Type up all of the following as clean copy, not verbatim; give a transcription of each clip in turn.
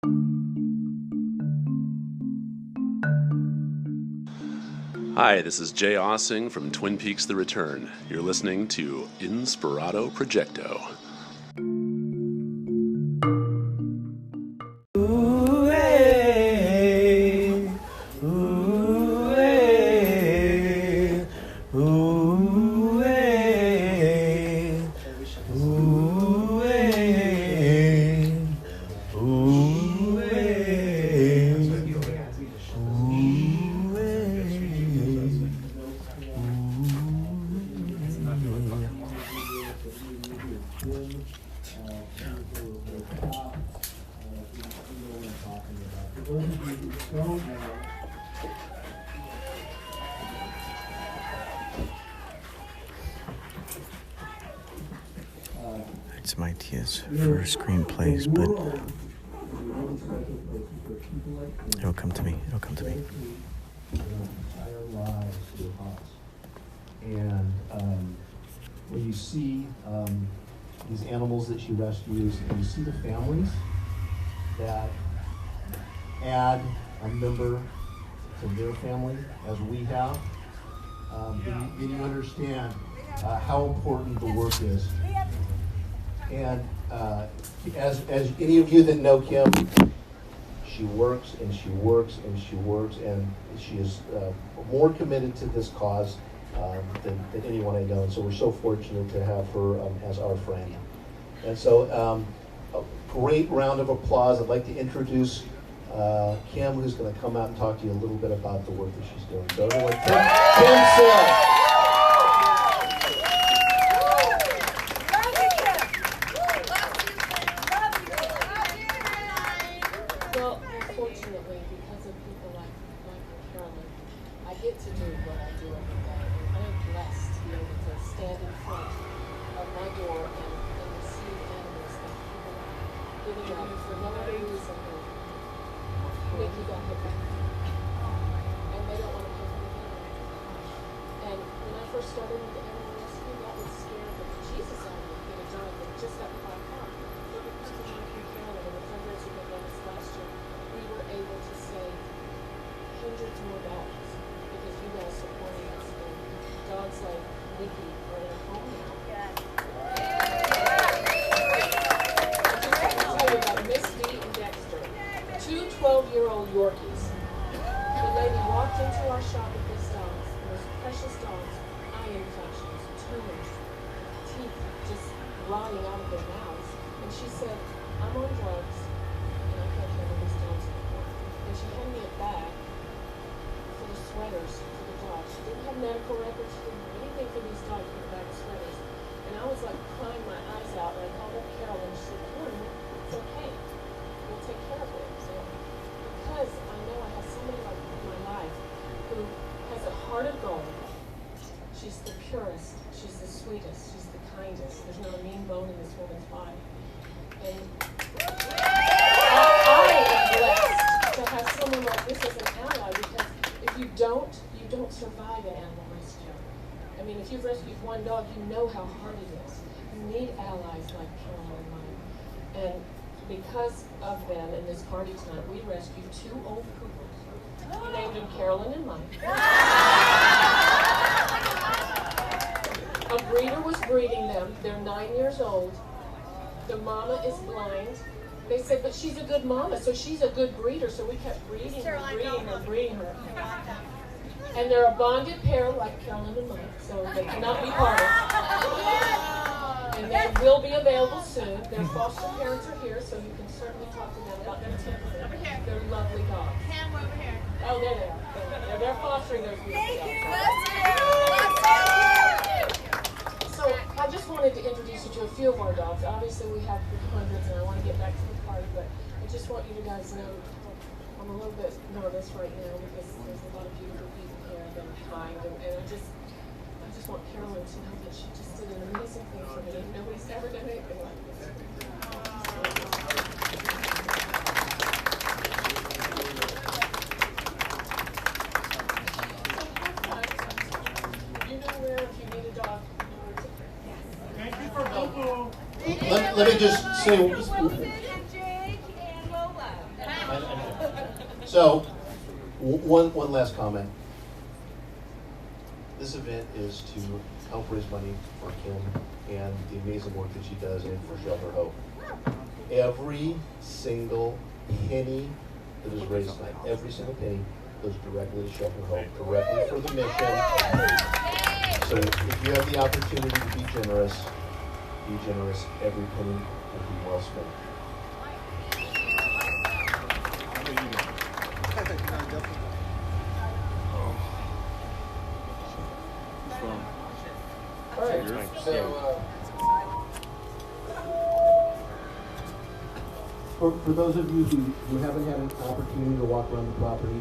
Hi, this is Jay Aaseng from Twin Peaks: The Return. You're listening to Inspirado Projecto. It's my ideas for screenplays, but it'll come to me. It'll come to me. And when you see these animals that she rescues, and you see the families that add a member to their family, as we have, then you understand how important the work is. And as any of you that know Kim, she works and she works and she works, and she is more committed to this cause than anyone I know. And so we're so fortunate to have her as our friend. And so a great round of applause. I'd like to introduce Kim, who's going to come out and talk to you a little bit about the work that she's doing. So everyone, Kim Sill. Because of them in this party tonight, we rescued 2 old poodles. We named them Carolyn and Mike. A breeder was breeding them. They're 9 years old. The mama is blind. They said, but she's a good mama, so she's a good breeder. So we kept breeding her. And they're a bonded pair like Carolyn and Mike, so they cannot be parted. And they will be available soon. Their foster parents are here, so you can certainly talk to them about their temperament. They're lovely dogs. Over here. Oh, there they are. They're fostering those beautiful dogs. So I just wanted to introduce you to a few of our dogs. Obviously, we have hundreds, and I want to get back to the party, but I just want you guys to know I'm a little bit nervous right now because there's a lot of beautiful people here that are kind, and I just want Carolyn to know that she just did an amazing thing for me. Nobody's ever done anything like this. You know where, if you need a dog. Thank you for Bobo. Let me just say. Wilson and Jake and Lola. So, one last comment. This event is to help raise money for Kim and the amazing work that she does and for Shelter Hope. Every single penny that is raised tonight, every single penny goes directly to Shelter Hope, directly for the mission. So if you have the opportunity to be generous. Every penny will be well spent. All right, so for those of you who haven't had an opportunity to walk around the property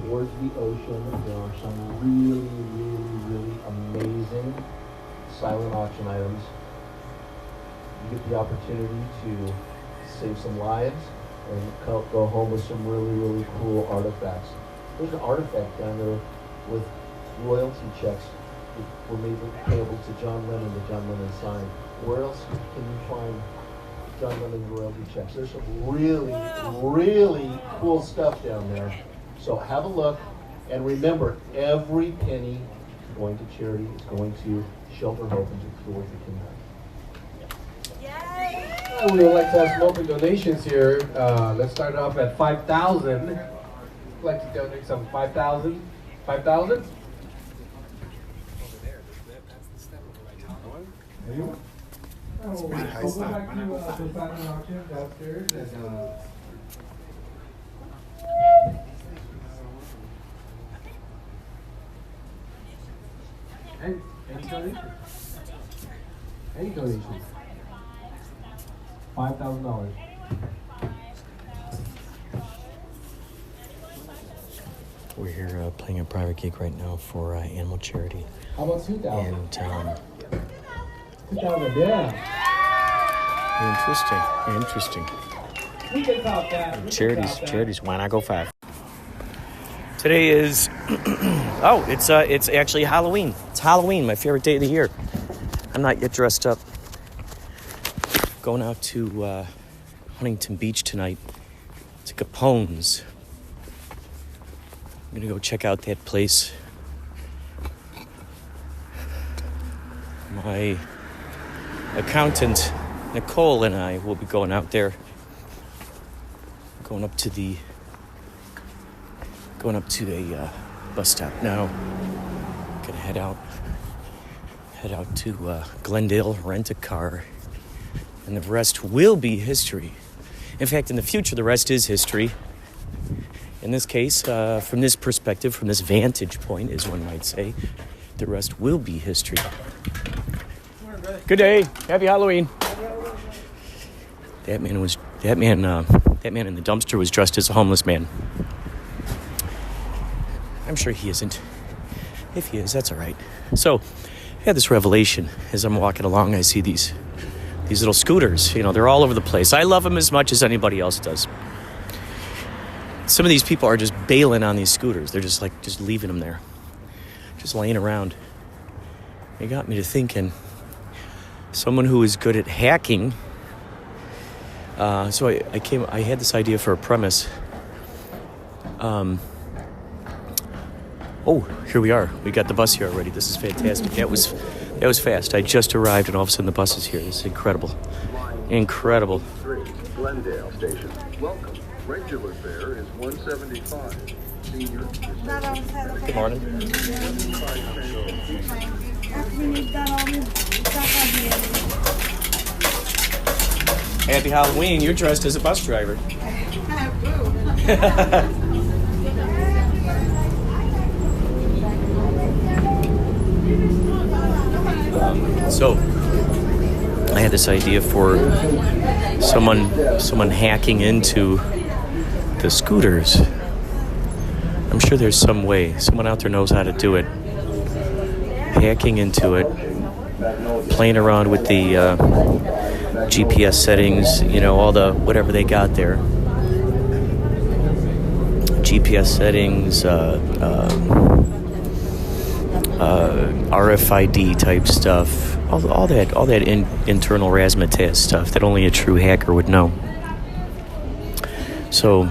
towards the ocean, there are some really, really, really amazing silent auction items. You get the opportunity to save some lives and go home with some really, really cool artifacts. There's an artifact down there with royalty checks that were made payable to John Lennon that John Lennon signed. Where else can you find John Lennon's royalty checks? There's some really, really cool stuff down there. So have a look, and remember, every penny going to charity is going to Shelter Hope and to the work that can happen. we would like to have some open donations here. Let's start off at 5,000. I'd like to donate some 5,000. 5,000? Anyone? We'll go back to the silent auction downstairs and any donations? Any donations? $5,000. We're here playing a private gig right now for animal charity. How about 2,000? And 2,000, yeah. Interesting. We can top that. Charities. Why not go 5? Today is, it's actually Halloween. It's Halloween, my favorite day of the year. I'm not yet dressed up. Going out to Huntington Beach tonight to Capone's. I'm gonna go check out that place. My accountant, Nicole, and I will be going out there. Going up to the bus stop now. Gonna head out to Glendale, rent a car, and the rest will be history. In fact, in the future, the rest is history. In this case, from this perspective, from this vantage point, as one might say, the rest will be history. Good day. Happy Halloween. That man in the dumpster was dressed as a homeless man. I'm sure he isn't. If he is, that's all right. So, I had this revelation as I'm walking along. I see these little scooters. They're all over the place. I love them as much as anybody else does. Some of these people are just bailing on these scooters. They're just leaving them there, just laying around. It got me to thinking. Someone who is good at hacking. So I had this idea for a premise. Here we are. We got the bus here already. This is fantastic. That was fast. I just arrived and all of a sudden the bus is here. This is incredible. Incredible. 3, Glendale Station. Welcome. Regular fare is $175. Senior is Good morning. Happy Halloween. You're dressed as a bus driver. So, I had this idea for someone hacking into the scooters. I'm sure there's some way. Someone out there knows how to do it. Hacking into it, playing around with the GPS settings, all the whatever they got there. GPS settings, RFID type stuff, all that internal razzmatazz stuff that only a true hacker would know. So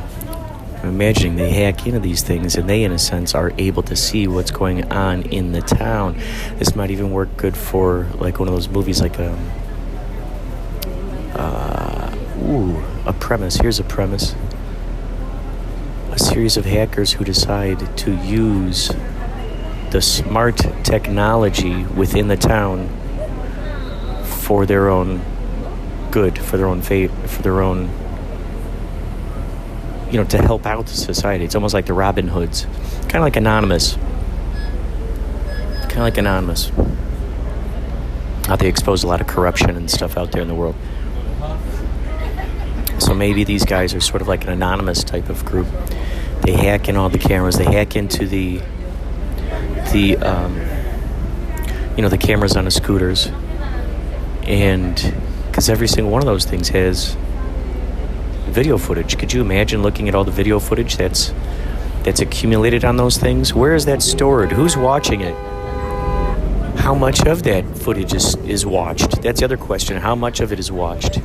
I'm imagining they hack into these things, and they, in a sense, are able to see what's going on in the town. This might even work good for, like, one of those movies, like a premise. Here's a premise. A series of hackers who decide to use the smart technology within the town for their own good, for their own fate, for their own, to help out the society. It's almost like the Robin Hoods. Kind of like Anonymous. How they expose a lot of corruption and stuff out there in the world. So maybe these guys are sort of like an anonymous type of group. They hack in all the cameras. They hack into the cameras on the scooters. And because every single one of those things has video footage. Could you imagine looking at all the video footage that's accumulated on those things? Where is that stored? Who's watching it? How much of that footage is watched? That's the other question. How much of it is watched?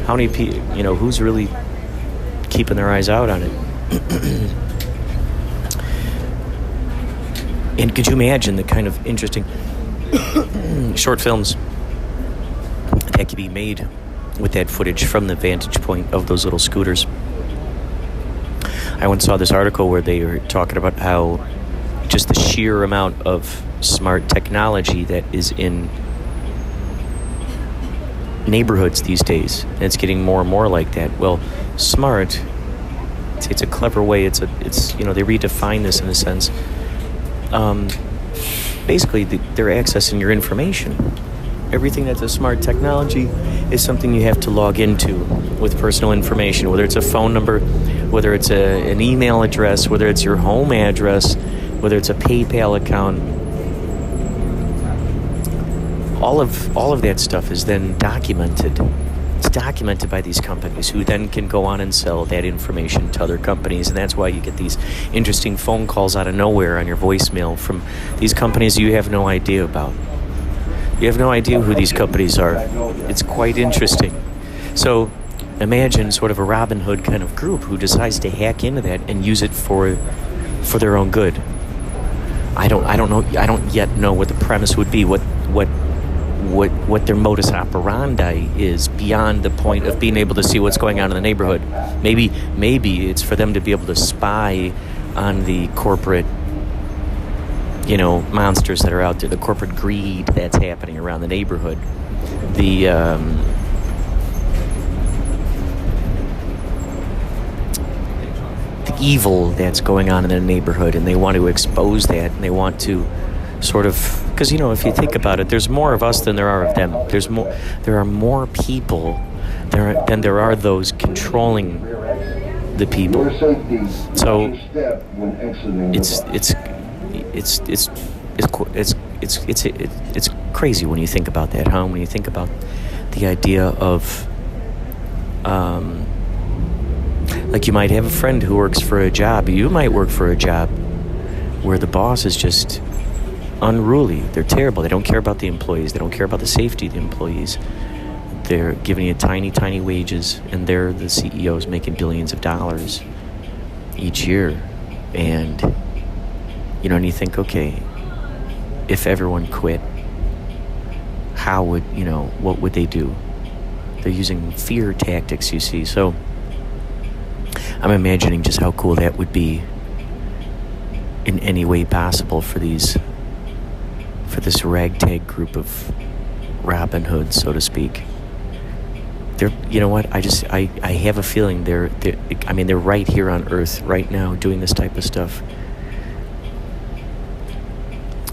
How many people, who's really keeping their eyes out on it? And could you imagine the kind of interesting short films that could be made with that footage from the vantage point of those little scooters? I once saw this article where they were talking about how just the sheer amount of smart technology that is in neighborhoods these days, and it's getting more and more like that. Well, smart, it's a clever way. It's they redefine this in a sense. Basically, they're accessing your information. Everything that's a smart technology is something you have to log into with personal information, whether it's a phone number, whether it's an email address, whether it's your home address, whether it's a PayPal account. All of that stuff is then documented. It's documented by these companies who then can go on and sell that information to other companies, and that's why you get these interesting phone calls out of nowhere on your voicemail from these companies you have no idea about. You have no idea who these companies are. It's quite interesting. So imagine sort of a Robin Hood kind of group who decides to hack into that and use it for their own good. I don't know. I don't yet know what the premise would be. What their modus operandi is beyond the point of being able to see what's going on in the neighborhood. Maybe it's for them to be able to spy on the corporate, monsters that are out there, the corporate greed that's happening around the neighborhood, the evil that's going on in the neighborhood, and they want to expose that, and they want to sort of, because if you think about it, there's more of us than there are of them. There are more people than there are those controlling the people. So it's crazy when you think about that, huh? When you think about the idea of like you might have a friend who works for a job. You might work for a job where the boss is just unruly. They're terrible. They don't care about the employees. They don't care about the safety of the employees. They're giving you tiny, tiny wages, and they're the CEOs making billions of dollars each year. And and you think, okay, if everyone quit, how would what would they do? They're using fear tactics, you see. So I'm imagining just how cool that would be in any way possible for this ragtag group of Robin Hoods, so to speak. They're, I have a feeling they're right here on Earth right now doing this type of stuff.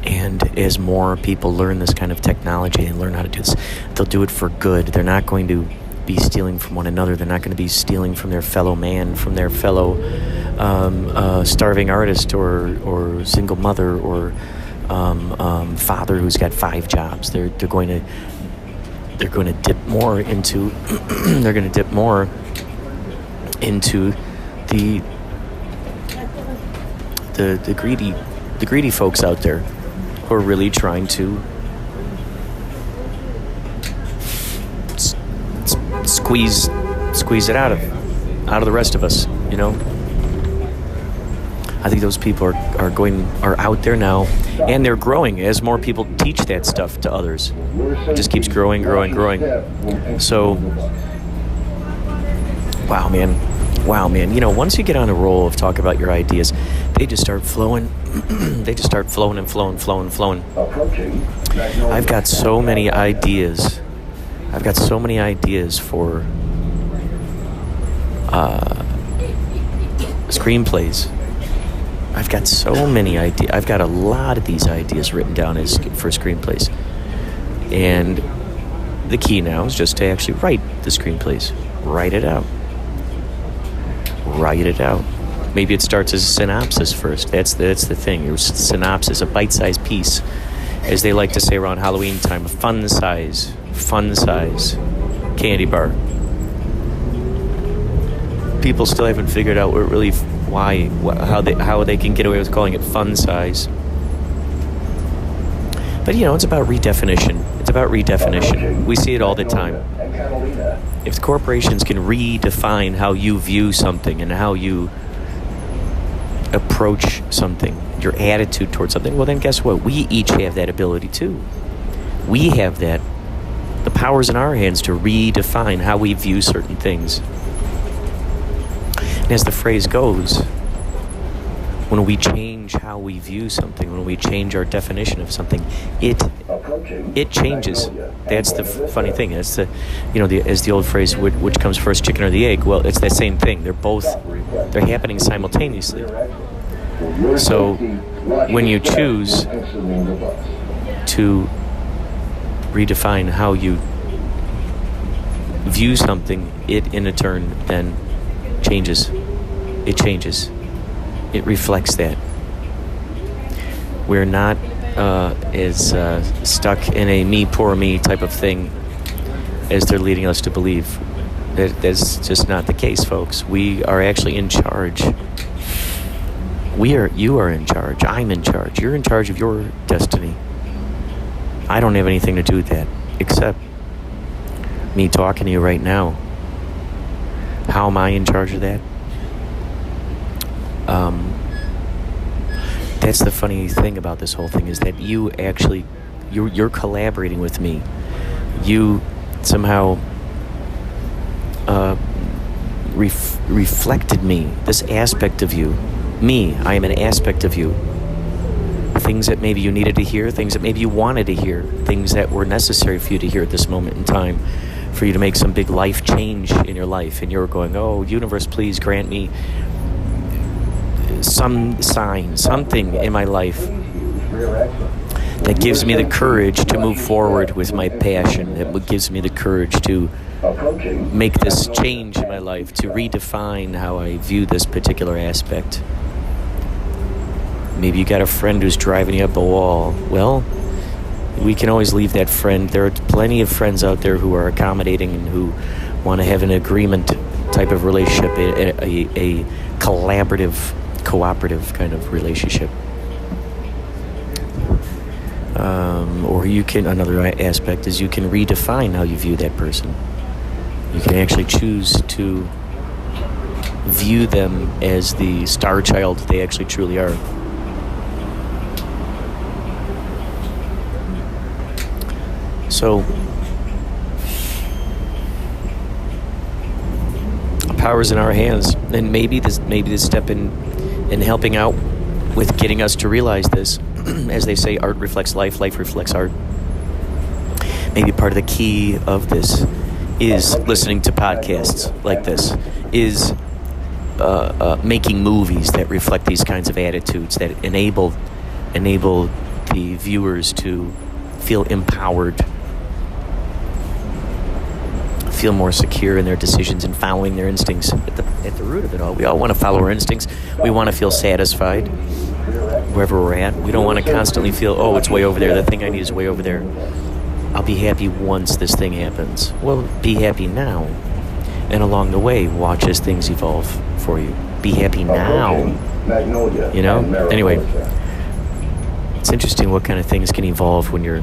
And as more people learn this kind of technology and learn how to do this, they'll do it for good. They're not going to be stealing from one another. They're not going to be stealing from their fellow man, from their fellow starving artist or single mother or father who's got 5 jobs. They're going to dip more into the greedy folks out there who are really trying to squeeze it out of the rest of us, I think those people are out there now, and they're growing as more people teach that stuff to others. It just keeps growing. So, wow, man. You know, once you get on a roll of talk about your ideas, they just start flowing. They just start flowing. I've got so many ideas. For screenplays. I've got so many ideas. I've got a lot of these ideas written down for screenplays. And the key now is just to actually write the screenplays. Write it out. Maybe it starts as a synopsis first. That's the thing. Your synopsis, a bite-sized piece. As they like to say around Halloween time, a fun size candy bar. People still haven't figured out how they can get away with calling it fun size. But you know, it's about redefinition. We see it all the time. If the corporations can redefine how you view something and how you approach something, your attitude towards something, well then guess what? We each have that ability too. We have that. The power's in our hands to redefine how we view certain things. And as the phrase goes, when we change how we view something, when we change our definition of something, it changes. That's the funny thing. That's as the old phrase, which comes first, chicken or the egg? Well, it's that same thing. They're happening simultaneously. So when you choose to redefine how you view something, it in a turn then changes. It changes. It reflects that. We're not as stuck in a me, poor me type of thing as they're leading us to believe. That's just not the case, folks. We are actually in charge. You are in charge. I'm in charge. You're in charge of your destiny. I don't have anything to do with that, except me talking to you right now. How am I in charge of that? That's the funny thing about this whole thing, is that you're collaborating with me. You somehow reflected me, this aspect of you. Me, I am an aspect of you. Things that maybe you needed to hear, things that maybe you wanted to hear, things that were necessary for you to hear at this moment in time, for you to make some big life change in your life. And you're going, oh, universe, please grant me some sign, something in my life that gives me the courage to move forward with my passion, that gives me the courage to make this change in my life, to redefine how I view this particular aspect. Maybe you got a friend who's driving you up a wall. Well, we can always leave that friend. There are plenty of friends out there who are accommodating and who want to have an agreement type of relationship, a collaborative, cooperative kind of relationship. Or you can, another aspect is you can redefine how you view that person. You can actually choose to view them as the star child they actually truly are. So, power's in our hands, and maybe this step in helping out with getting us to realize this, as they say, art reflects life, life reflects art. Maybe part of the key of this is listening to podcasts like this, is making movies that reflect these kinds of attitudes, that enable the viewers to feel empowered, feel more secure in their decisions and following their instincts. At the root of it all, we all want to follow our instincts. We want to feel satisfied wherever we're at. We don't want to constantly feel, oh, it's way over there. The thing I need is way over there. I'll be happy once this thing happens. Well, be happy now. And along the way, watch as things evolve for you. Be happy now. You know? Anyway, it's interesting what kind of things can evolve when you're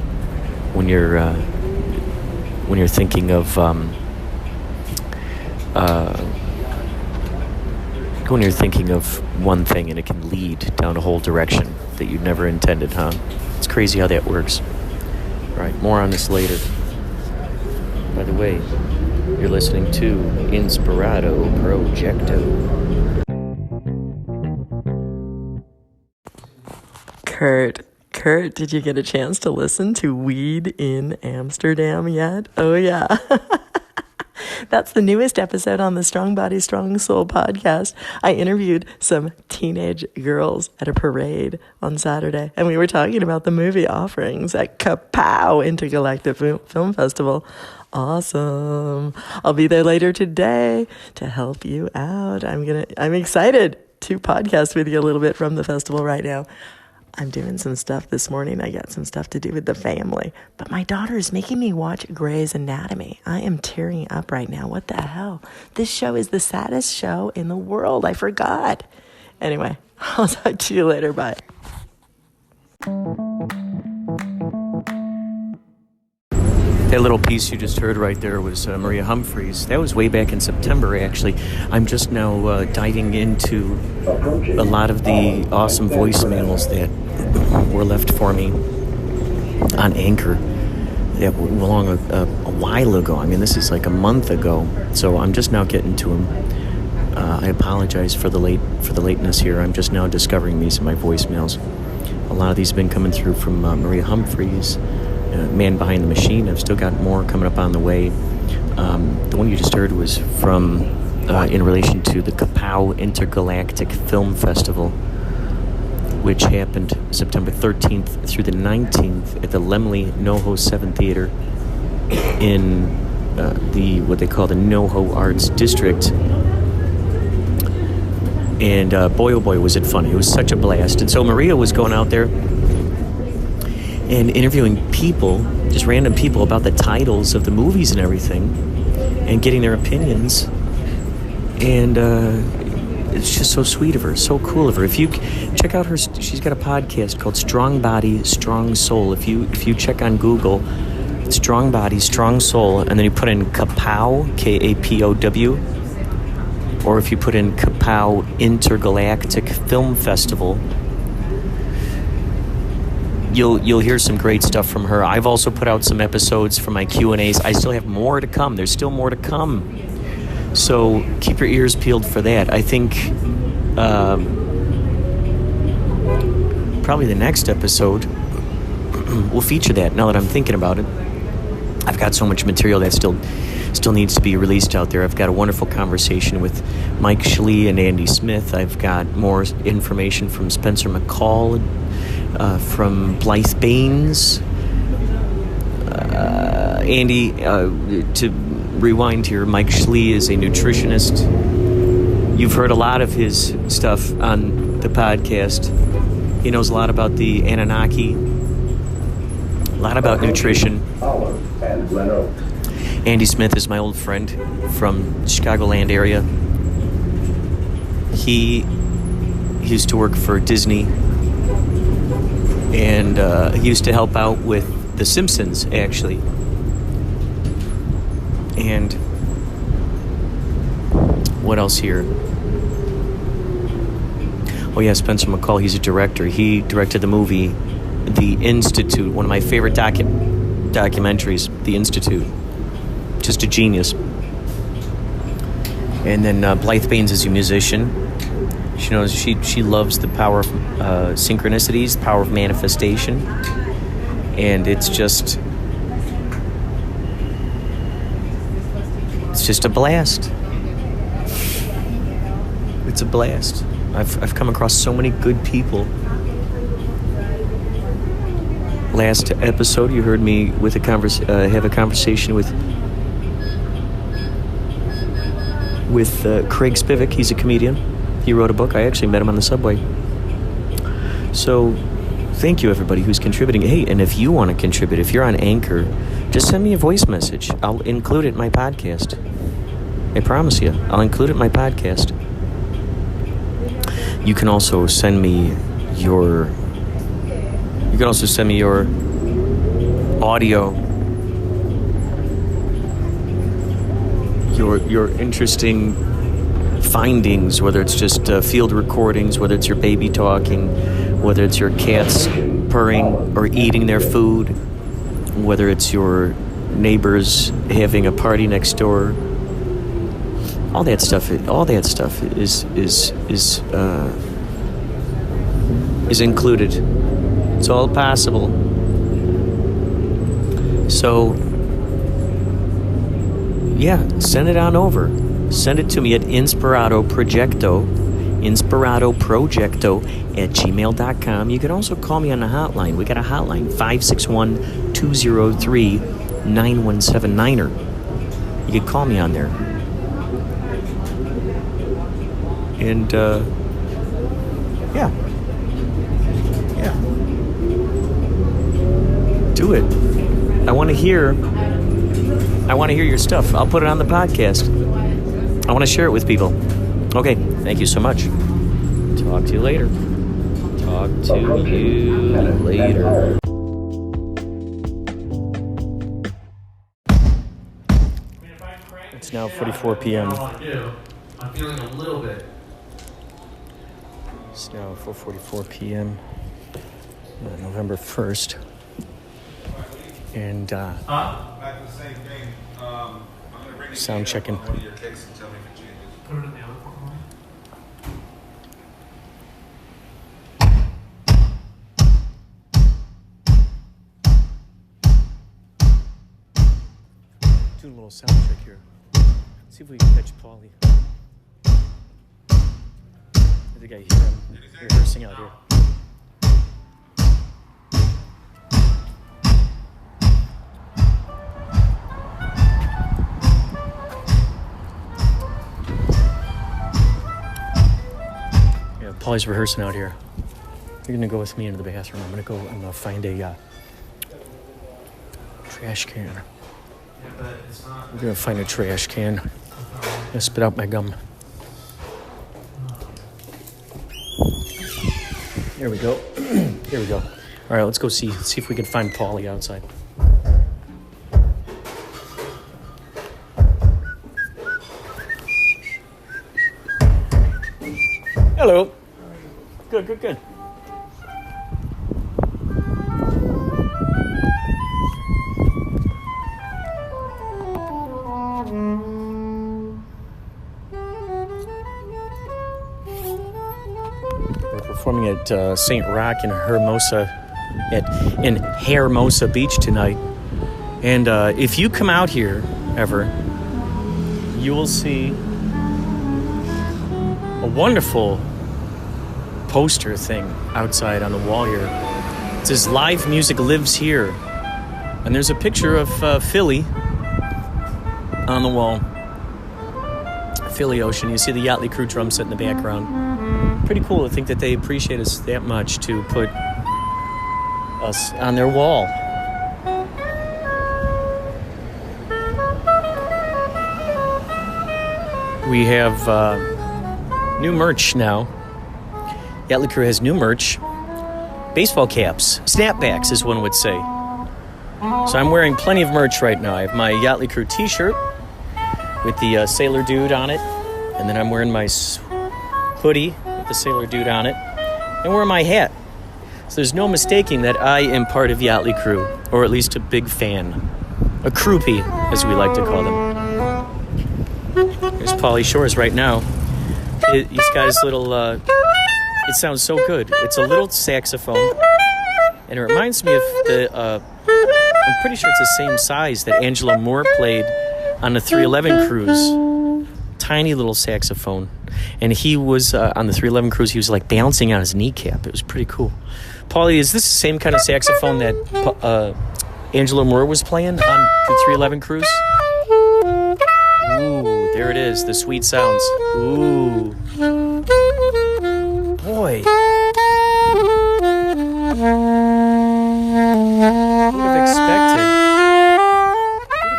thinking of when you're thinking of one thing and it can lead down a whole direction that you never intended, huh? It's crazy how that works. All right, more on this later. By the way, you're listening to Inspirado Projecto. Kurt, did you get a chance to listen to Weed in Amsterdam yet? Oh, yeah. That's the newest episode on the Strong Body, Strong Soul podcast. I interviewed some teenage girls at a parade on Saturday, and we were talking about the movie offerings at KaPow Intergalactic Film Festival. Awesome. I'll be there later today to help you out. I'm excited to podcast with you a little bit from the festival right now. I'm doing some stuff this morning. I got some stuff to do with the family. But my daughter is making me watch Grey's Anatomy. I am tearing up right now. What the hell? This show is the saddest show in the world. I forgot. Anyway, I'll talk to you later. Bye. That little piece you just heard right there was Maria Humphreys. That was way back in September, actually. I'm just now diving into a lot of the awesome voicemails that were left for me on Anchor that were long a while ago. I mean, this is like a month ago, so I'm just now getting to them. I apologize for the lateness here. I'm just now discovering these in my voicemails. A lot of these have been coming through from Maria Humphreys. Man Behind the Machine. I've still got more coming up on the way. The one you just heard was from in relation to the KaPow Intergalactic Film Festival, which happened September 13th through the 19th at the Lemley NoHo 7 Theater in what they call the NoHo Arts District. And boy, oh boy, was it fun. It was such a blast. And so Maria was going out there and interviewing people, just random people, about the titles of the movies and everything, and getting their opinions. And it's just so sweet of her, so cool of her. If you check out her, she's got a podcast called Strong Body, Strong Soul. If you check on Google, Strong Body, Strong Soul, and then you put in KaPow, KaPow, or if you put in KaPow Intergalactic Film Festival, You'll hear some great stuff from her. I've also put out some episodes for my Q&As. I still have more to come. There's still more to come. So keep your ears peeled for that. I think probably the next episode will feature that, now that I'm thinking about it. I've got so much material that still needs to be released out there. I've got a wonderful conversation with Mike Schlee and Andy Smith. I've got more information from Spencer McCall, from Blythe Baines. Andy, to rewind here, Mike Schlee is a nutritionist. You've heard a lot of his stuff on the podcast. He knows a lot about the Anunnaki, a lot about nutrition. Andy Smith is my old friend from the Chicagoland area. He used to work for Disney, and he used to help out with The Simpsons, actually. And what else here? Oh yeah, Spencer McCall, he's a director. He directed the movie The Institute, one of my favorite documentaries, The Institute. Just a genius. And then Blythe Baines is a musician. She knows she loves the power of synchronicities, the power of manifestation, and it's just a blast. It's a blast. I've come across so many good people. Last episode, you heard me with have a conversation with Craig Spivak. He's a comedian. He wrote a book. I actually met him on the subway. So thank you, everybody who's contributing. Hey, and if you want to contribute, if you're on Anchor, just send me a voice message. I'll include it in my podcast. I promise you, I'll include it in my podcast. You can also send me your audio, your interesting findings, whether it's just field recordings, whether it's your baby talking, whether it's your cats purring or eating their food, whether it's your neighbors having a party next door. All that stuff is included. It's all possible. So, yeah, send it on over. Send it to me at Inspirado Projecto @gmail.com. You can also call me on the hotline. We got a hotline, 561-203-9179. You can call me on there. And, yeah. Do it. I want to hear your stuff. I'll put it on the podcast. I want to share it with people. Okay, thank you so much. Talk to you later. It's now 4:44 p.m. I'm feeling a little bit. It's now 4:44 p.m. November 1st. And back to the same thing. I'm gonna bring sound checking. one of your cakes and tell me if it changes. Put it in the other one. Do a little sound check here. See if we can catch Pauly. I think I hear him rehearsing out here. Pauly's rehearsing out here. You're gonna go with me into the bathroom. I'm gonna find a trash can. I'm gonna find a trash can. I'm gonna spit out my gum. There we go. Here we go. All right, let's go see if we can find Pauly outside. Hello. Good. We're performing at Saint Rocke in Hermosa Beach tonight. And if you come out here ever, you will see a wonderful poster thing outside on the wall here. It says live music lives here, and there's a picture of Philly on the wall. Philly Ocean. You see the Yachtley Crew drum set in the background. Pretty cool to think that they appreciate us that much to put us on their wall. We have new merch now. Yachtley Crew has new merch. Baseball caps. Snapbacks, as one would say. So I'm wearing plenty of merch right now. I have my Yachtley Crew t-shirt with the Sailor Dude on it. And then I'm wearing my hoodie with the Sailor Dude on it. And wearing my hat. So there's no mistaking that I am part of Yachtley Crew. Or at least a big fan. A croupie, as we like to call them. There's Pauly Shores right now. He's got his little... it sounds so good. It's a little saxophone. And it reminds me of the... I'm pretty sure it's the same size that Angela Moore played on the 311 cruise. Tiny little saxophone. And he was on the 311 cruise, he was like bouncing on his kneecap. It was pretty cool. Pauly, is this the same kind of saxophone that Angela Moore was playing on the 311 cruise? Ooh, there it is, the sweet sounds. Ooh. Boy. Who would have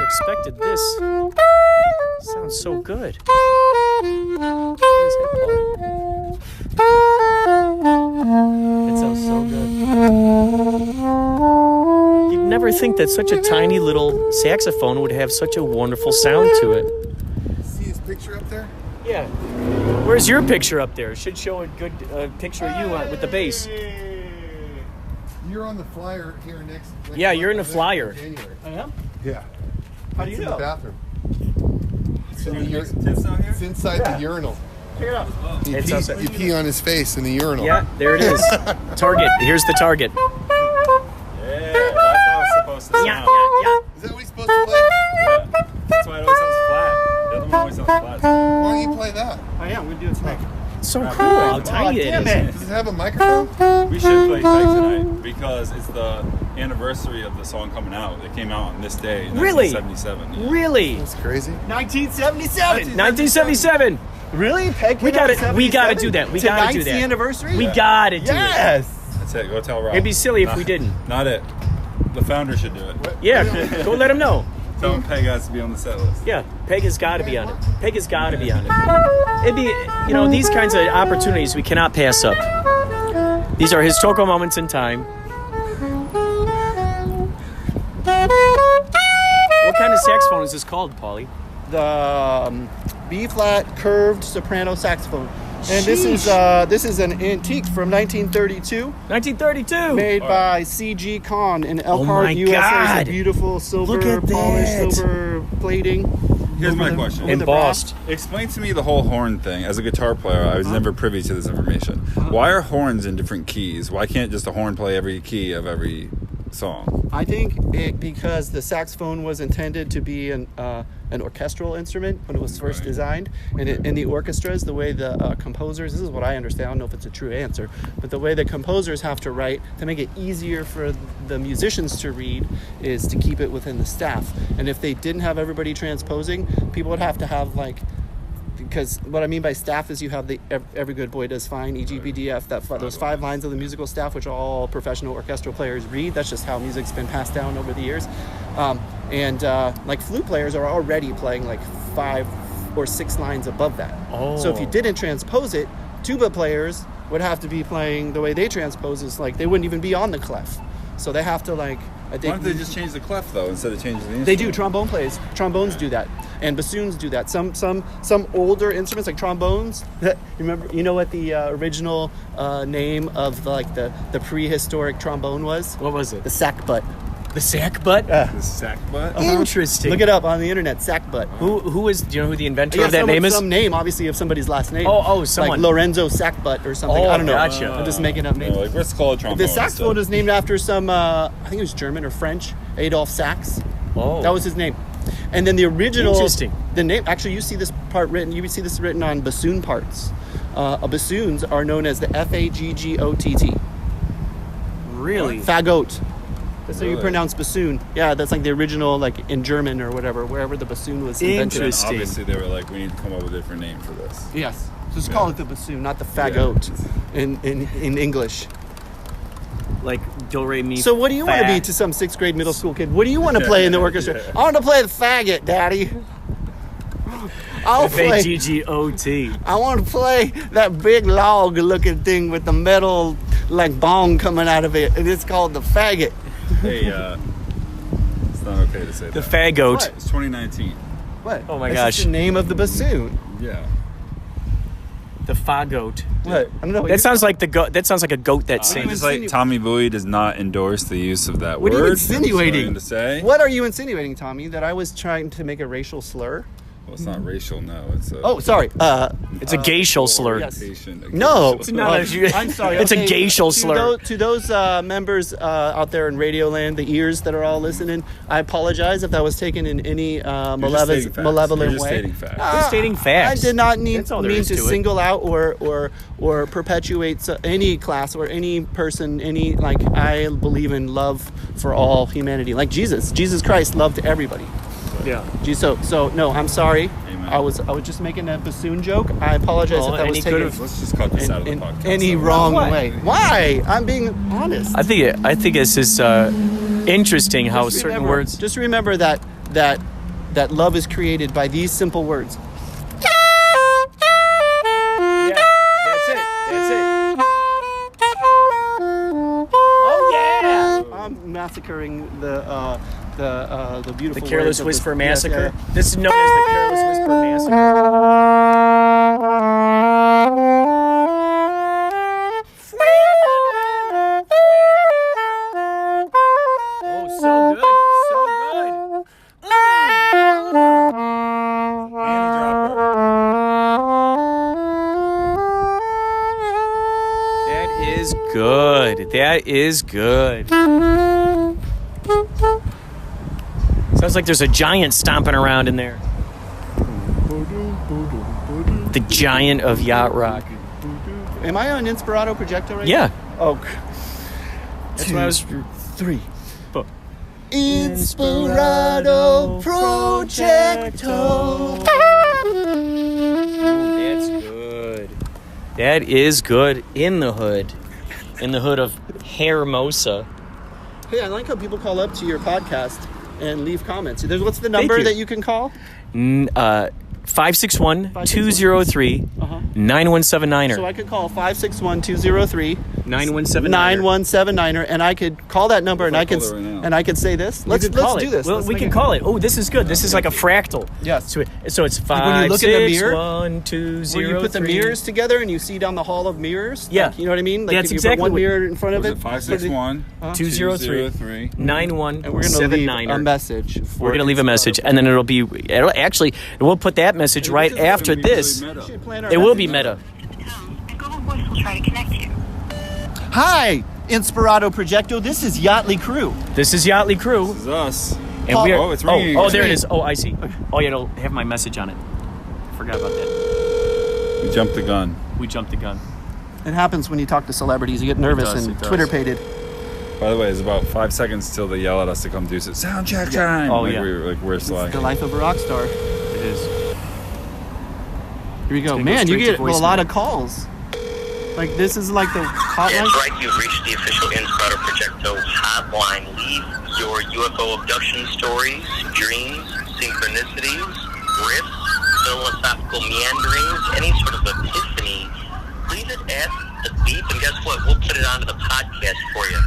expected this? Sounds so good. It sounds so good. You'd never think that such a tiny little saxophone would have such a wonderful sound to it. See his picture up there? Yeah. Where's your picture up there? It should show a good picture of you with the bass. You're on the flyer here next. Yeah, you're in the flyer. January. I am? Yeah. How do you It's in know? the bathroom. It's inside the urinal. Check it out. You pee on his face in the urinal. Yeah, there it is. Target. Here's the target. Yeah, that's how it's supposed to sound. Yeah. Is that what he's supposed to play? Yeah. That's why it always sounds flat. The other one always sounds flat. Why don't you play that? I am. We're doing it tonight. So cool. How tiny it is. Does it have a microphone? We should play Peg tonight because it's the anniversary of the song coming out. It came out on this day, Really? 1977. Yeah. Really? That's crazy. 1977. 1977. Really? Peg We came out in gotta do that. We gotta do Tonight's that. the anniversary? We gotta do it. Yes. That's it. Go tell Rob. It'd be silly if we didn't. Not it. The founder should do it. Yeah, go let him know. Tell him Peg has to be on the set list. Yeah, Peg has got to be on it. Peg has got to be on it. It'd be, these kinds of opportunities we cannot pass up. These are historical moments in time. What kind of saxophone is this called, Pauly? The B-flat curved soprano saxophone. And this is an antique from 1932. 1932. Made by C.G. Kahn in Elkhart, my USA. God. It's a beautiful silver Look at polished that. silver plating. Here's my question. Embossed. Explain to me the whole horn thing. As a guitar player, I was never privy to this information. Why are horns in different keys? Why can't just a horn play every key of every song? I think because the saxophone was intended to be an orchestral instrument when it was first designed, and in the orchestras, the way the composers, this is what I understand, I don't know if it's a true answer, but the way the composers have to write to make it easier for the musicians to read is to keep it within the staff. And if they didn't have everybody transposing, people would have to have because what I mean by staff is you have the every good boy does fine, E.G. B.D.F., those 5 lines of the musical staff, which all professional orchestral players read. That's just how music's been passed down over the years. Like flute players are already playing like 5 or 6 lines above that. Oh. So if you didn't transpose it, tuba players would have to be playing the way they transpose is like they wouldn't even be on the clef. So they have to Why don't they just change the clef though instead of changing the instrument? They do. Trombones do that, and bassoons do that. Some older instruments like trombones. You know what the original name of the prehistoric trombone was? What was it? The sackbut. The sackbut? The sackbut? Interesting. Look it up on the internet. Sackbut. Who is? Do you know who the inventor of that name is? Some name, obviously, of somebody's last name. Someone. Like Lorenzo Sackbut or something. Oh, I don't know. gotcha. I'm just making up names. Like let's call it trombone. The saxophone is named after some, I think it was German or French, Adolphe Sax. Oh. That was his name. And then the original... Interesting. The name, actually, you see this written on bassoon parts. Bassoons are known as the F-A-G-G-O-T-T. Really? Fagot. That's how you Really? pronounce bassoon. Yeah, that's like the original, like in German or whatever, wherever the bassoon was invented. Interesting. Obviously, they were like, we need to come up with a different name for this. Yes. Just call it the bassoon, not the fagot in English. Like do re mi. So what do you want to fa. be to some 6th grade middle school kid? What do you want to play in the orchestra? I want to play the faggot, Daddy. F-A-G-G-O-T. I want to play that big log-looking thing with the metal like bong coming out of it, and it's called the faggot. Hey, it's not okay to say The that. fagot. What? It's 2019. What? Oh my That's gosh. just the name of the bassoon. Yeah. The fagot. What? I don't know. That sounds like the goat. That sounds like a goat that Just sings. like Tommy Buoy does not endorse the use of that What word. are you I'm just insinuating? going to say. What are you insinuating, Tommy? That I was trying to make a racial slur? Well, it's not racial, no. It's a Oh, sorry. It's a gacial slur. yes. orientation. No, It's not a- I'm sorry. It's a gacial slur. To those members out there in Radioland, the ears that are all listening, I apologize if that was taken in any stating facts. malevolent You're just way. stating facts. You're stating facts. I did not mean That's all there is to to it. single out or perpetuate any class or any person. I believe in love for all humanity, like Jesus. Jesus Christ loved everybody. Yeah. So no, I'm sorry. Amen. I was just making a bassoon joke. I apologize Well, if that and was he taken could've- Let's just cut this out of the in podcast. any So- wrong Why? way. Why? I'm being honest. I think this is interesting how Just certain remember- words. Just remember that love is created by these simple words. Yeah. That's it. That's it. Oh yeah. I'm massacring the beautiful The Careless words of Whisper yes, Massacre. yeah. This is known as the Careless Whisper Massacre. is good. That is good. Sounds like there's a giant stomping around in there. The giant of Yacht Rock. Am I on Inspirado Projecto right Yeah. now? Oh. That's what I was... 3, 4. Inspirado Projecto. That's good. That is good. In the hood. In the hood of Hermosa. Hey, I like how people call up to your podcast and leave comments. What's the number that you can call? 561-203-9179er. So I could call 561-203 9179er, and I could call that number and I could say this. Let's do this. Well, we can call it. Oh, this is good. This is like a fractal. Yes. So it's 561-203. When you look in the mirror, where you put the mirrors together and you see down the hall of mirrors. Yeah. Like, you know what I mean? Like That's if you exactly put one mirror in front of it. 561-203-9179er. And we're going to leave a message. We're going to leave a message, and then we'll put that message right after this. It will be meta. Google Voice will try to connect you. Hi, Inspirado Projecto. This is Yachtley Crew. This is Yachtley Crew. This is us. And we are, it's ringing. Oh, there it is. Oh, I see. Oh, yeah, it'll have my message on it. Forgot about that. We jumped the gun. It happens when you talk to celebrities. You get nervous and Twitter-pated. By the way, it's about 5 seconds till they yell at us to come do sound check time. Oh, like yeah. We're slacking. The life of a rock star. It is. Here we go. Man, you get a lot of calls. Like, this is like the hotline. That's right. You've reached the official Inspirado Projecto hotline. Leave your UFO abduction stories, dreams, synchronicities, riffs, philosophical meanderings, any sort of epiphany. Leave it at the beep, and guess what? We'll put it onto the podcast for you.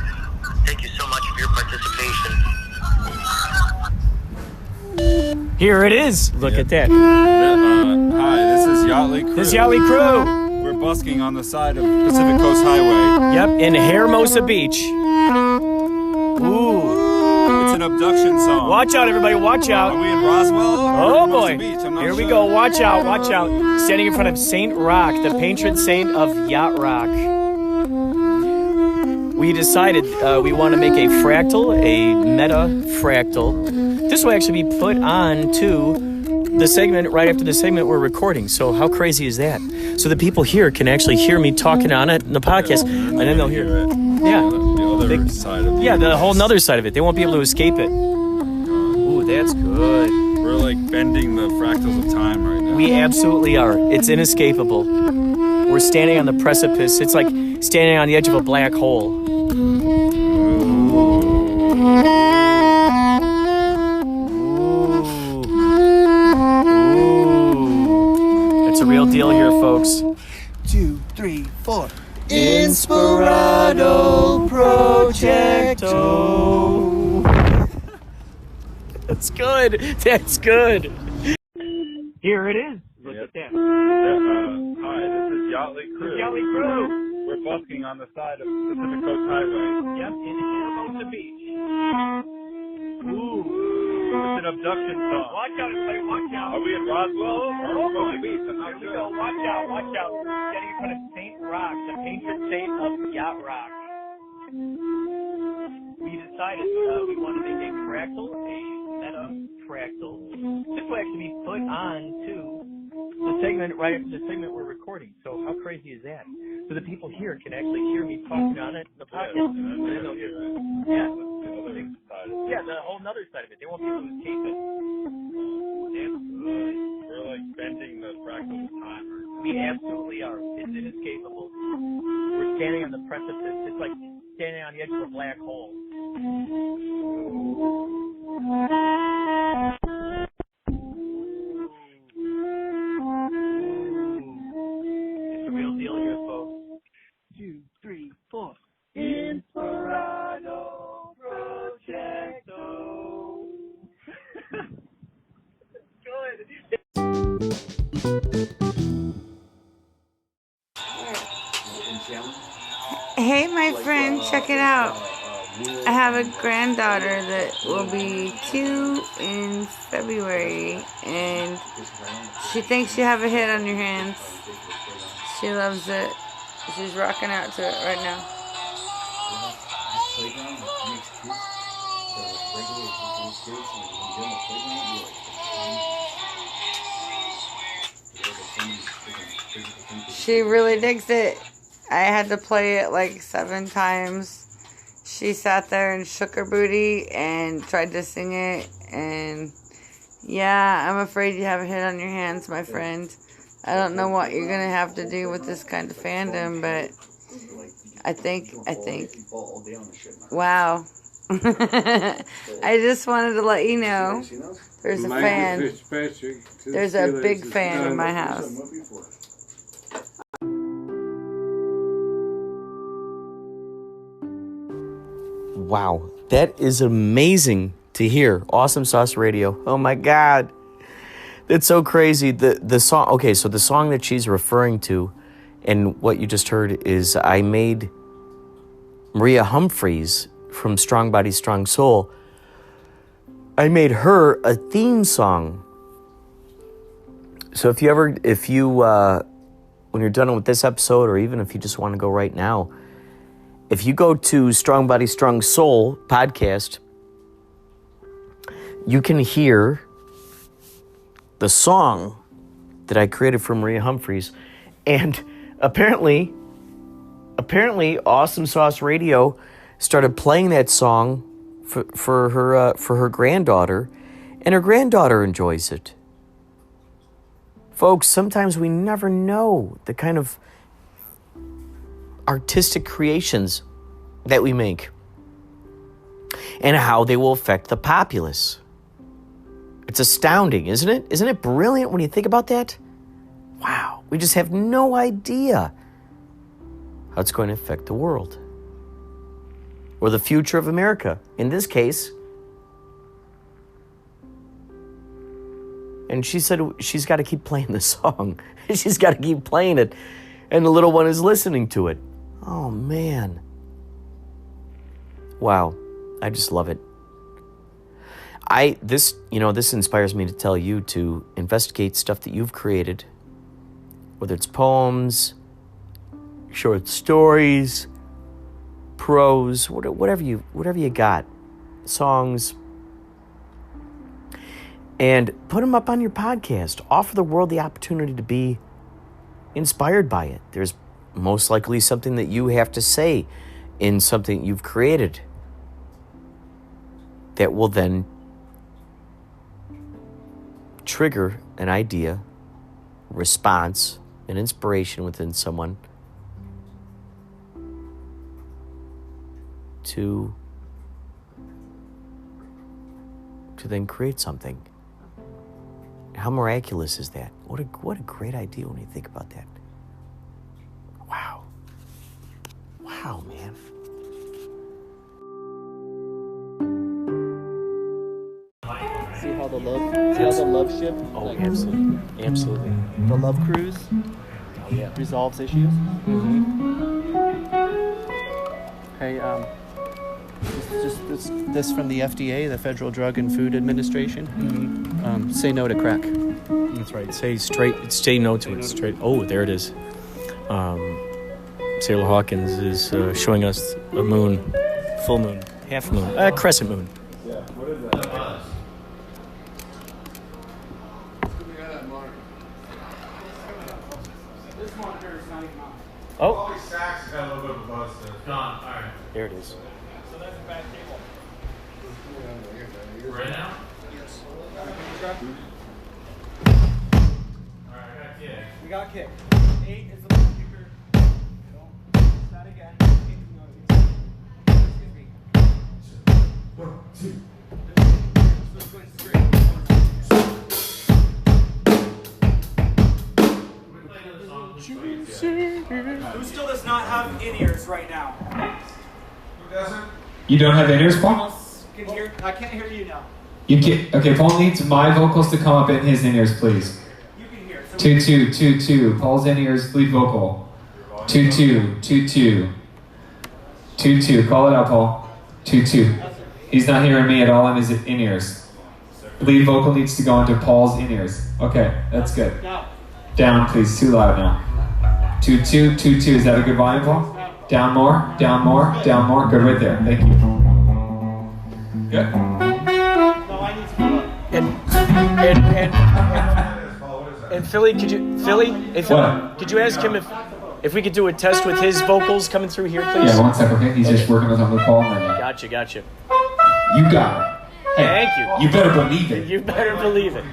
Thank you so much for your participation. Here it is. Look at that. Hi, this is Yachtley Crew. This is Yachtley Crew. We're busking on the side of Pacific Coast Highway. Yep, in Hermosa Beach. Ooh. It's an abduction song. Watch out, everybody. Watch out. Are we in Roswell? Oh, boy. Beach? Here we go. Watch out. Watch out. Standing in front of Saint Rocke, the patron saint of Yacht Rock. We decided we want to make a fractal, a meta fractal. This will actually be put on to the segment right after the segment we're recording. So how crazy is that? So the people here can actually hear me talking on it in the podcast, and then they'll hear it. Yeah. The other side of it. Yeah, the whole other side of it. They won't be able to escape it. Ooh, that's good. We're like bending the fractals of time right now. We absolutely are. It's inescapable. We're standing on the precipice. It's like standing on the edge of a black hole. It's a real deal here, folks. 2, 3, 4. Inspirado Projecto. That's good. That's good. Here it is. Look at that. Hi, this is Yachtley Crew. Yachtley Crew. We're busking on the side of Pacific Coast Highway. Yep, in Hermosa Beach. Ooh. It's an abduction song. Watch out, everybody. Watch out. Are we in Roswell or Hermosa Beach? I'm not Here we sure. go. Watch out. Watch out. Standing in front of Saint Rocke, the patron saint of Yacht Rock. We decided we want to make a fractal, a meta fractal. This will actually be put on to the segment right after the segment we're recording. So how crazy is that? So the people here can actually hear me talking on it in the podcast. And then they'll hear it. Yeah. Yeah, the whole other side of it. They won't be able to escape it. That's good. We're like bending the fractals of time. We absolutely are. It's inescapable. We're standing on the precipice. It's like standing on the edge of a black hole. It's a real deal here, folks. 2, 3, 4. Inspirado Projecto. Good. Hey, my friend, check it out. I have a granddaughter that will be 2 in February, and she thinks you have a hit on your hands. She loves it. She's rocking out to it right now. She really digs it. I had to play it like 7 times. She sat there and shook her booty and tried to sing it. And yeah, I'm afraid you have a hit on your hands, my friend. I don't know what you're going to have to do with this kind of fandom, but I think, wow. I just wanted to let you know there's a fan. There's a big fan in my house. Wow, that is amazing to hear. Awesomesauce Radio. Oh my God. That's so crazy. The song, okay, so the song that she's referring to and what you just heard is I made Maria Humphreys from Strong Body, Strong Soul. I made her a theme song. So if you, when you're done with this episode, or even if you just want to go right now, if you go to Strong Body, Strong Soul podcast, you can hear the song that I created for Maria Humphreys. And apparently Awesomesauce Radio started playing that song for her granddaughter, and her granddaughter enjoys it. Folks, sometimes we never know the kind of artistic creations that we make and how they will affect the populace. It's astounding, isn't it? Isn't it brilliant when you think about that? Wow, we just have no idea how it's going to affect the world or the future of America, in this case. And she said she's got to keep playing the song. She's got to keep playing it. And the little one is listening to it. Oh, man. Wow. I just love it. This inspires me to tell you to investigate stuff that you've created, whether it's poems, short stories, prose, whatever you got, songs, and put them up on your podcast. Offer the world the opportunity to be inspired by it. There's most likely something that you have to say in something you've created that will then trigger an idea, response, an inspiration within someone to then create something. How miraculous is that? What a great idea when you think about that. Wow. Wow, man. See how the love ship? Oh, absolutely. The love cruise. Oh, yeah. Resolves issues. Mm-hmm. Hey, this from the FDA, the Federal Drug and Food Administration. Mm-hmm. Say no to crack. That's right. Say no to it straight. Oh, there it is. Sailor Hawkins is showing us a moon, full moon, half moon, crescent moon. Yeah, what is that? This monitor is not even on. Oh. Pauly Shores has got a little bit of a buzz, so it's gone. All right. There it is. So that's a bad cable. Right now? Yes. All right, I got kick. We got kick. 8 is the left kicker. That again. Excuse me. 1, 2. This going straight. Who still does not have in-ears right now? Who doesn't? You don't have in-ears, Paul? I can't hear you now. You can. Okay, Paul needs my vocals to come up in his in-ears, please. You can hear. So 2 2 2 2. Paul's in-ears lead vocal. 2 2 2 2. 2 2. Call it out, Paul. 2 2. He's not hearing me at all in his in-ears. Lead vocal needs to go into Paul's in-ears. Okay, that's good. Down, please. Too loud now. 2-2, 2-2. Is that a good volume, Paul? Down more, down more, down more. Good, right there. Thank you. Good. And Philly, could you ask him if we could do a test with his vocals coming through here, please? Yeah, one sec, okay? He's just working with Paul. Gotcha. You got it. Hey, thank you. You better believe it. You better believe it.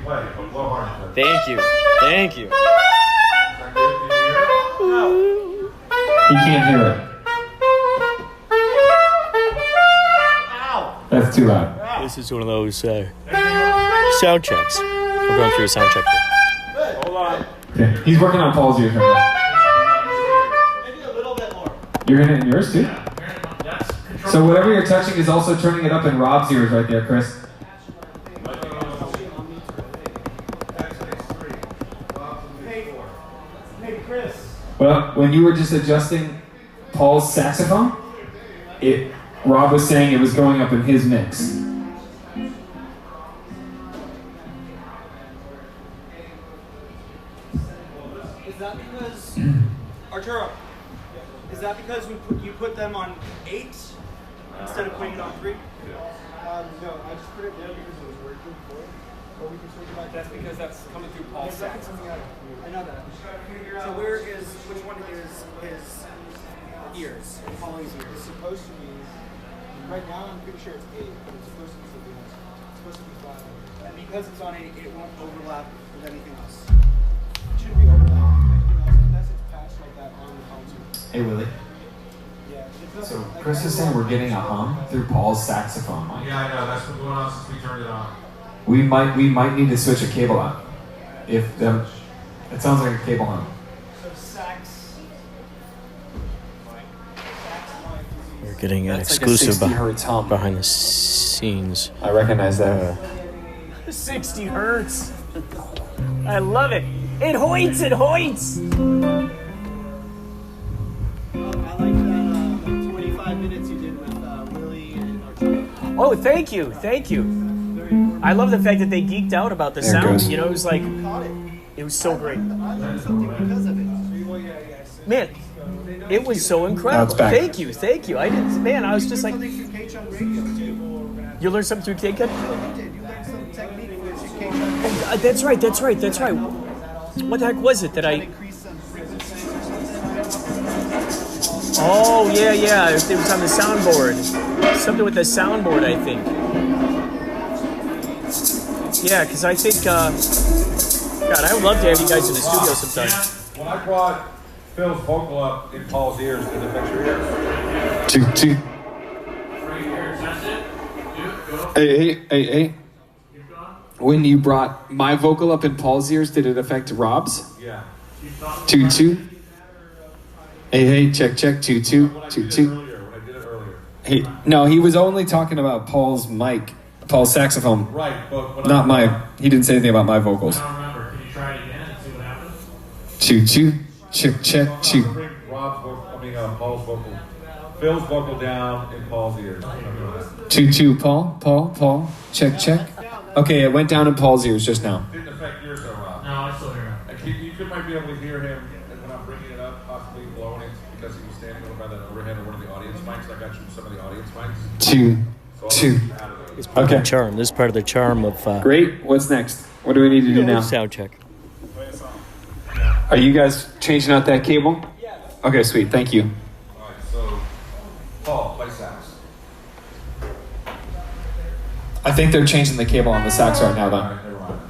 Thank you. He can't hear it. That's too loud. This is one of those sound checks. We're going through a sound check here. Hold on. Okay. He's working on Paul's ears right now. Maybe a little bit more. You're in it in yours too? So whatever you're touching is also turning it up in Rob's ears right there, Chris. Hey, Chris. Well, when you were just adjusting Paul's saxophone, Rob was saying it was going up in his mix. Is that because Arturo? Is that because you put them on 8 instead of putting it on 3? No, I just put it there because it was working before. But we can switch it back. That's because that's coming through Paul's sax. I know that. So which one is his ears? Pauly's ears. It's supposed to be, right now I'm pretty sure it's 8, but it's supposed to be something else. It's supposed to be 5. And because it's on 8, it won't overlap with anything else. It shouldn't be overlapping with anything else unless it's patched like that on the console. Hey, Willie. Yeah. So Chris is saying we're getting a hum through Paul's saxophone mic. Yeah, I know. That's been going on since we turned it on. We might need to switch a cable out. It sounds like a cable hum. So sax. We're getting an That's exclusive like a 60 hertz hum. behind the scenes. I recognize that. 60 hertz. I love it. It hoits. I like that 25 minutes you did with Willie and Arturo. Oh, thank you. I love the fact that they geeked out about the sound. You know, it was like, it was so great. Man, it was so incredible. Thank you. I didn't, man, I was just like, you learned something through KCUT? That's right. What the heck was it that I... Oh, yeah. It was on the soundboard. Something with the soundboard, I think. Yeah, because I think... God, I would love to have you guys in the studio sometime. When I brought Phil's vocal up in Paul's ears, did it affect your ears? Two. Hey. When you brought my vocal up in Paul's ears, did it affect Rob's? Yeah. 2-2. Hey, check. 2-2. When I did it earlier. Hey, no, he was only talking about Paul's mic, Paul's saxophone. Right, but when not my. He didn't say anything about my vocals. I don't remember. Can you try it again and see what happens? 2-2. Check. Bring Paul's vocal. Phil's vocal down in Paul's ears. 2-2. Paul. Check. Okay, it went down in Paul's ears just now. Didn't affect yours though, Rob. No, I still hear him. You might be able to hear him when I'm bringing it up, possibly blowing it because he was standing over by that overhead or one of the audience mics. I got you some of the audience mics. 2. It's part of the charm. This is part of the charm of... Great. What's next? What do we need to do now? Sound check. Are you guys changing out that cable? Yeah. Okay, sweet. Thank you. All right, so Paul, play sax. I think they're changing the cable on the sax right now, though. All right, never mind.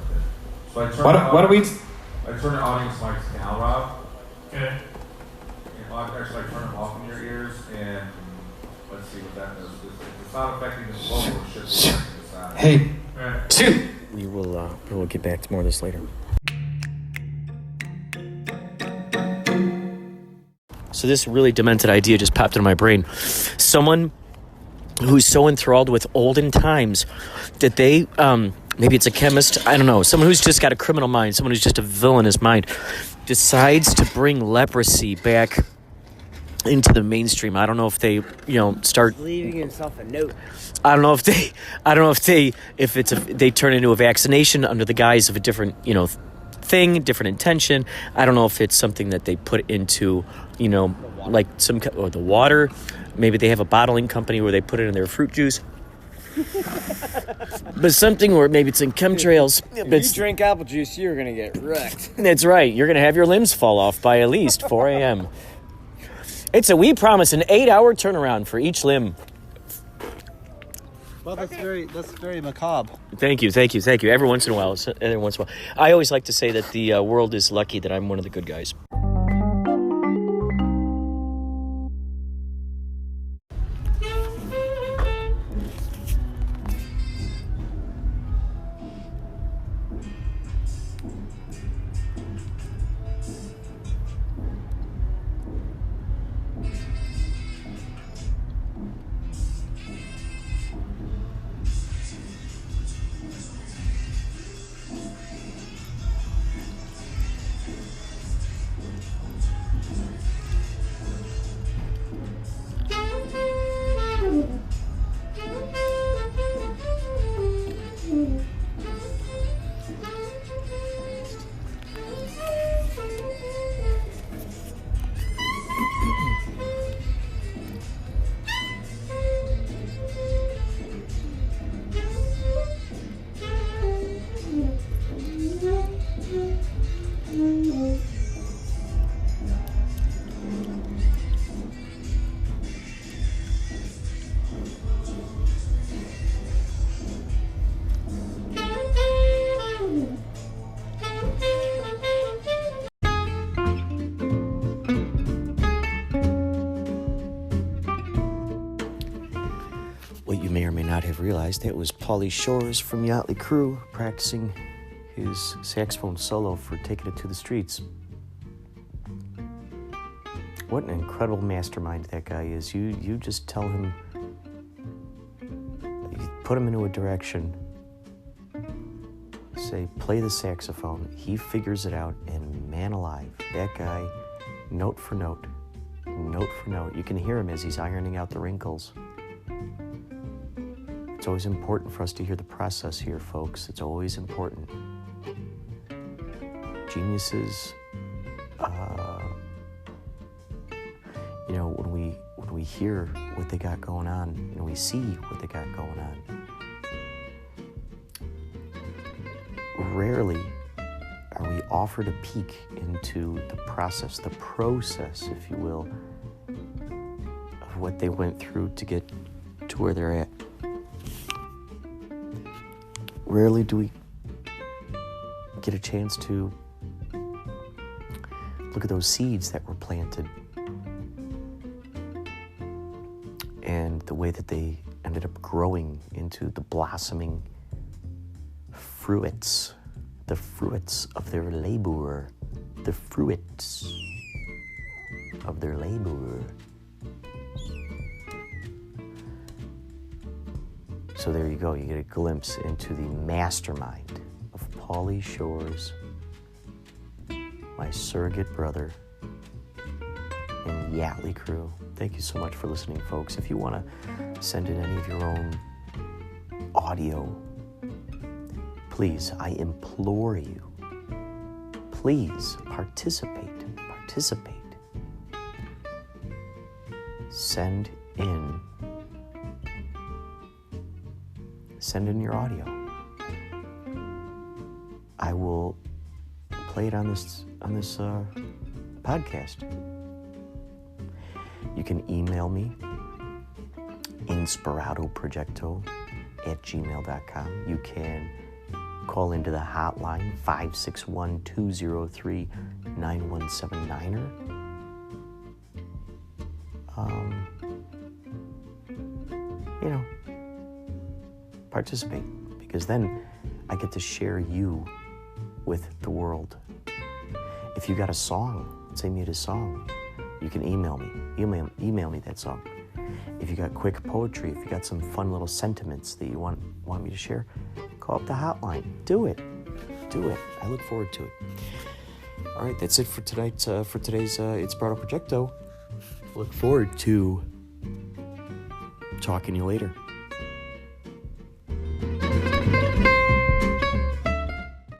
So I turn What do we... I turn the audience mics down, Rob. Okay. And actually, I turn them off in your ears, and let's see what that does. It's not affecting the vocal, it's just affecting the sound. Hey, Right. 2. We'll get back to more of this later. So this really demented idea just popped into my brain. Someone who's so enthralled with olden times that they, maybe it's a chemist, I don't know, someone who's just got a criminal mind, someone who's just a villainous mind, decides to bring leprosy back into the mainstream. I don't know if they, start leaving himself a note. They turn into a vaccination under the guise of a different, thing, different intention. I don't know if it's something that they put into, like or the water. Maybe they have a bottling company where they put it in their fruit juice. But something, or maybe it's in chemtrails. If you drink apple juice, you're going to get wrecked. That's right. You're going to have your limbs fall off by at least 4 a.m. We promise an 8-hour turnaround for each limb. Well, that's very macabre. Thank you. Every once in a while. I always like to say that the world is lucky that I'm one of the good guys. What you may or may not have realized, that was Pauly Shores from Yachtley Crew practicing his saxophone solo for Taking It to the Streets. What an incredible mastermind that guy is. You just tell him, you put him into a direction, say, play the saxophone. He figures it out, and man alive, that guy, note for note, you can hear him as he's ironing out the wrinkles. It's always important for us to hear the process here, folks. It's always important. Geniuses, when we hear what they got going on, and we see what they got going on, rarely are we offered a peek into the process, if you will, of what they went through to get to where they're at. Rarely do we get a chance to look at those seeds that were planted and the way that they ended up growing into the blossoming fruits, the fruits of their labor, So there you go, you get a glimpse into the mastermind of Pauly Shores, my surrogate brother, and Yachtley Crew. Thank you so much for listening, folks. If you want to send in any of your own audio, please, I implore you, please participate. Send in your audio. I will play it on this podcast. You can email me, inspiradoprojecto@gmail.com. You can call into the hotline, 561-203-9179. Participate, because then I get to share you with the world. If you got a song, send me a song. You can email me that song. If you got quick poetry, if you got some fun little sentiments that you want me to share, call up the hotline. Do it. I look forward to it. All right, that's it for tonight. For today's Inspirado Projecto. Look forward to talking to you later.